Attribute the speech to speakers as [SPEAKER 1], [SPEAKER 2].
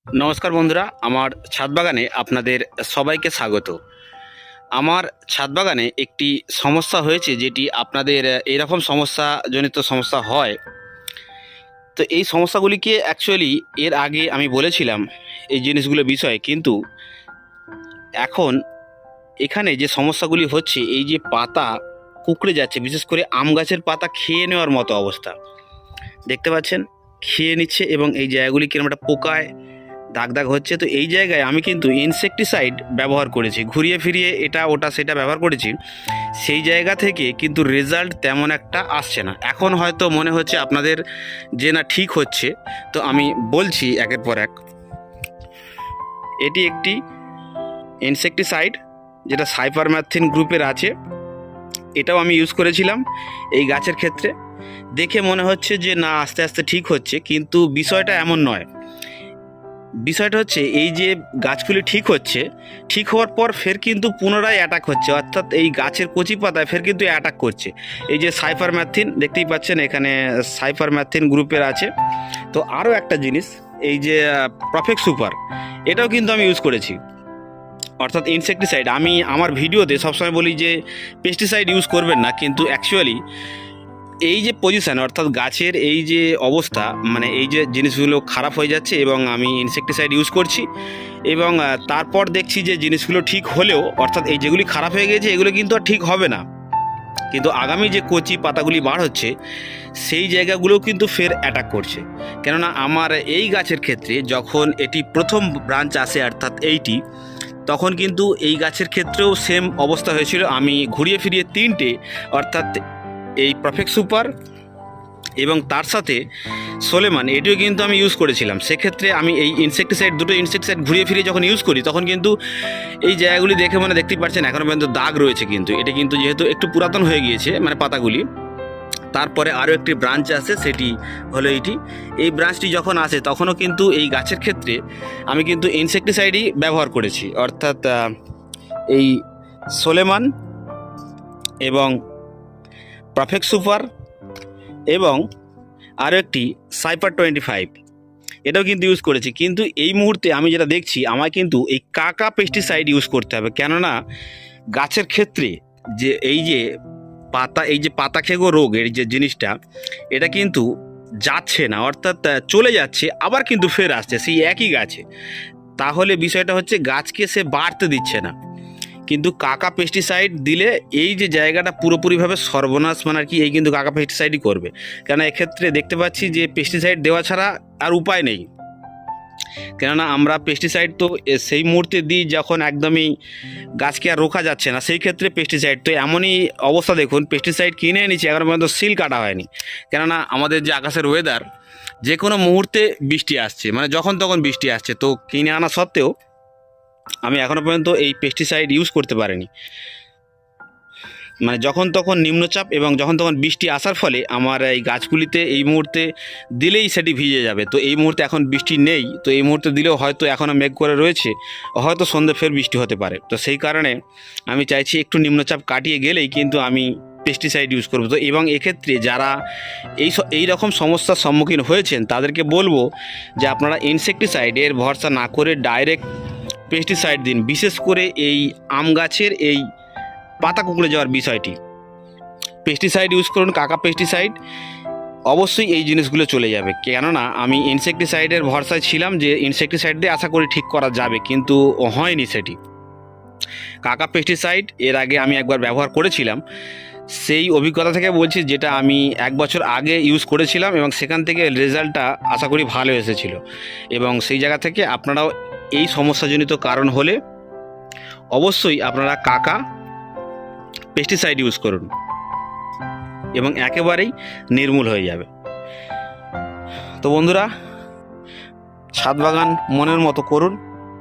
[SPEAKER 1] নমস্কার বন্ধুরা, আমার ছাদ বাগানে আপনাদের সবাইকে স্বাগত। আমার ছাদ বাগানে একটি সমস্যা হয়েছে, যেটি আপনাদের এরকম সমস্যাজনিত সমস্যা হয়। তো এই সমস্যাগুলিকে অ্যাকচুয়ালি এর আগে আমি বলেছিলাম এই জিনিসগুলো বিষয়ে, কিন্তু এখন এখানে যে সমস্যাগুলি হচ্ছে, এই যে পাতা কুঁকড়ে যাচ্ছে, বিশেষ করে আম গাছের পাতা খেয়ে নেওয়ার মতো অবস্থা দেখতে পাচ্ছেন, খেয়ে নিচ্ছে এবং এই জায়গাগুলি কিরকম একটা পোকায় দাগ দাগ হচ্ছে। তো এই জায়গায় আমি কিন্তু ইনসেকটিসাইড ব্যবহার করেছি, ঘুরিয়ে ফিরিয়ে এটা ওটা সেটা ব্যবহার করেছি, সেই জায়গা থেকে কিন্তু রেজাল্ট তেমন একটা আসছে না। এখন হয়তো মনে হচ্ছে আপনাদের যে না ঠিক হচ্ছে, তো আমি বলছি একের পর এক। এটি একটি ইনসেকটিসাইড যেটা সাইপারম্যাথিন গ্রুপের আছে, এটাও আমি ইউজ করেছিলাম এই গাছের ক্ষেত্রে। দেখে মনে হচ্ছে যে না আস্তে আস্তে ঠিক হচ্ছে, কিন্তু বিষয়টা এমন নয়। বিষয়টা হচ্ছে এই যে গাছগুলি ঠিক হচ্ছে, ঠিক হওয়ার পর ফের কিন্তু পুনরায় অ্যাটাক হচ্ছে, অর্থাৎ এই গাছের কচি পাতায় ফের কিন্তু অ্যাটাক করছে। এই যে সাইপারম্যাথিন দেখতেই পাচ্ছেন, এখানে সাইপারম্যাথিন গ্রুপের আছে। তো আরও একটা জিনিস, এই যে প্রফেক্ট সুপার, এটাও কিন্তু আমি ইউজ করেছি, অর্থাৎ ইনসেকটিসাইড। আমি আমার ভিডিওতে সবসময় বলি যে পেস্টিসাইড ইউজ করবেন না, কিন্তু অ্যাকচুয়ালি এই যে পজিশান, অর্থাৎ গাছের এই যে অবস্থা, মানে এই যে জিনিসগুলো খারাপ হয়ে যাচ্ছে এবং আমি ইনসেকটিসাইড ইউজ করছি, এবং তারপর দেখছি যে জিনিসগুলো ঠিক হলেও, অর্থাৎ এই যেগুলি খারাপ হয়ে গেছে এগুলো কিন্তু আর ঠিক হবে না, কিন্তু আগামী যে কচি পাতাগুলি বার হচ্ছে সেই জায়গাগুলোও কিন্তু ফের অ্যাটাক করছে। কেননা আমার এই গাছের ক্ষেত্রে যখন এটি প্রথম ব্রাঞ্চ আসে, অর্থাৎ এইটি, তখন কিন্তু এই গাছের ক্ষেত্রেও সেম অবস্থা হয়েছিল। আমি ঘুরিয়ে ফিরিয়ে তিনটে, অর্থাৎ এই পারফেক্ট সুপার এবং তার সাথে সোলেমান, এটিও কিন্তু আমি ইউজ করেছিলাম। সেক্ষেত্রে আমি এই দুটো ইনসেকটিসাইড ঘুরিয়ে ফিরিয়ে যখন ইউজ করি, তখন কিন্তু এই জায়গাগুলি দেখে মানে দেখতেই পাচ্ছেন এখনও পর্যন্ত দাগ রয়েছে, কিন্তু এটা কিন্তু যেহেতু একটু পুরাতন হয়ে গিয়েছে মানে পাতাগুলি। তারপরে আরও একটি ব্রাঞ্চ আসে, সেটি হলো এইটি। এই ব্রাঞ্চটি যখন আসে তখনও কিন্তু এই গাছের ক্ষেত্রে আমি কিন্তু ইনসেকটিসাইডই ব্যবহার করেছি, অর্থাৎ এই সোলেমান এবং পারফেক্ট সুপার এবং আরও একটি সাইপার 25, এটাও কিন্তু ইউজ করেছি। কিন্তু এই মুহূর্তে আমি যেটা দেখছি, আমায় কিন্তু এই কাকা পেস্টিসাইড ইউজ করতে হবে, কেননা গাছের ক্ষেত্রে যে এই যে পাতা খেগো রোগ, এর যে জিনিসটা, এটা কিন্তু যাচ্ছে না, অর্থাৎ চলে যাচ্ছে আবার কিন্তু ফের আসছে সেই একই গাছে। তাহলে বিষয়টা হচ্ছে গাছকে সে বাড়তে দিচ্ছে না, কিন্তু কাকা পেস্টিসাইড দিলে এই যে জায়গাটা পুরোপুরিভাবে সর্বনাশ, মানে আর কি, এই কিন্তু কাকা পেস্টিসাইডই করবে। কেন এক্ষেত্রে দেখতে পাচ্ছি যে পেস্টিসাইড দেওয়া ছাড়া আর উপায় নেই, কেননা আমরা পেস্টিসাইড তো সেই মুহূর্তে দিই যখন একদমই গাছকে আর রোকা যাচ্ছে না, সেই ক্ষেত্রে পেস্টিসাইড। তো এমনই অবস্থা, দেখুন পেস্টিসাইড কিনে এনেছি, এখনো পর্যন্ত সিল কাটা হয়নি, কেননা আমাদের যে আকাশের ওয়েদার, যে কোনো মুহূর্তে বৃষ্টি আসছে, মানে যখন তখন বৃষ্টি আসছে। তো কিনে আনা সত্ত্বেও আমি এখনও পর্যন্ত এই পেস্টিসাইড ইউজ করতে পারিনি, মানে যখন তখন নিম্নচাপ এবং যখন তখন বৃষ্টি আসার ফলে আমার এই গাছগুলিতে এই মুহূর্তে দিলেই সেটি ভিজে যাবে। তো এই মুহূর্তে এখন বৃষ্টি নেই, তো এই মুহূর্তে দিলেও হয়তো এখনও মেঘ করে রয়েছে, হয়তো সন্ধ্যে ফের বৃষ্টি হতে পারে। তো সেই কারণে আমি চাইছি একটু নিম্নচাপ কাটিয়ে গেলেই কিন্তু আমি পেস্টিসাইড ইউজ করবো। তো এবং এক্ষেত্রে যারা এই রকম সমস্যার সম্মুখীন হয়েছেন তাদেরকে বলবো যে আপনারা ইনসেকটিসাইডের ভরসা না করে ডাইরেক্ট পেস্টিসাইড দিন, বিশেষ করে এই আম গাছের এই পাতা কুঁকড়ে যাওয়ার বিষয়টি। পেস্টিসাইড ইউজ করুন, কাকা পেস্টিসাইড, অবশ্যই এই জিনিসগুলো চলে যাবে। কেননা আমি ইনসেকটিসাইডের ভরসায় ছিলাম যে ইনসেকটিসাইড দিয়ে আশা করি ঠিক করা যাবে, কিন্তু হয়নি সেটি। কাকা পেস্টিসাইড এর আগে আমি একবার ব্যবহার করেছিলাম, সেই অভিজ্ঞতা থেকে বলছি, যেটা আমি 1 বছর আগে ইউজ করেছিলাম এবং সেখান থেকে রেজাল্টটা আশা করি ভালো এসেছিল। এবং সেই জায়গা থেকে আপনারাও এই সমস্যাজনিত কারণ হলে অবশ্যই আপনারা কাকা পেস্টিসাইড ইউজ করুন এবং একেবারেই নির্মূল হয়ে যাবে। তো বন্ধুরা, ছাদ বাগান মনের মতো করুন।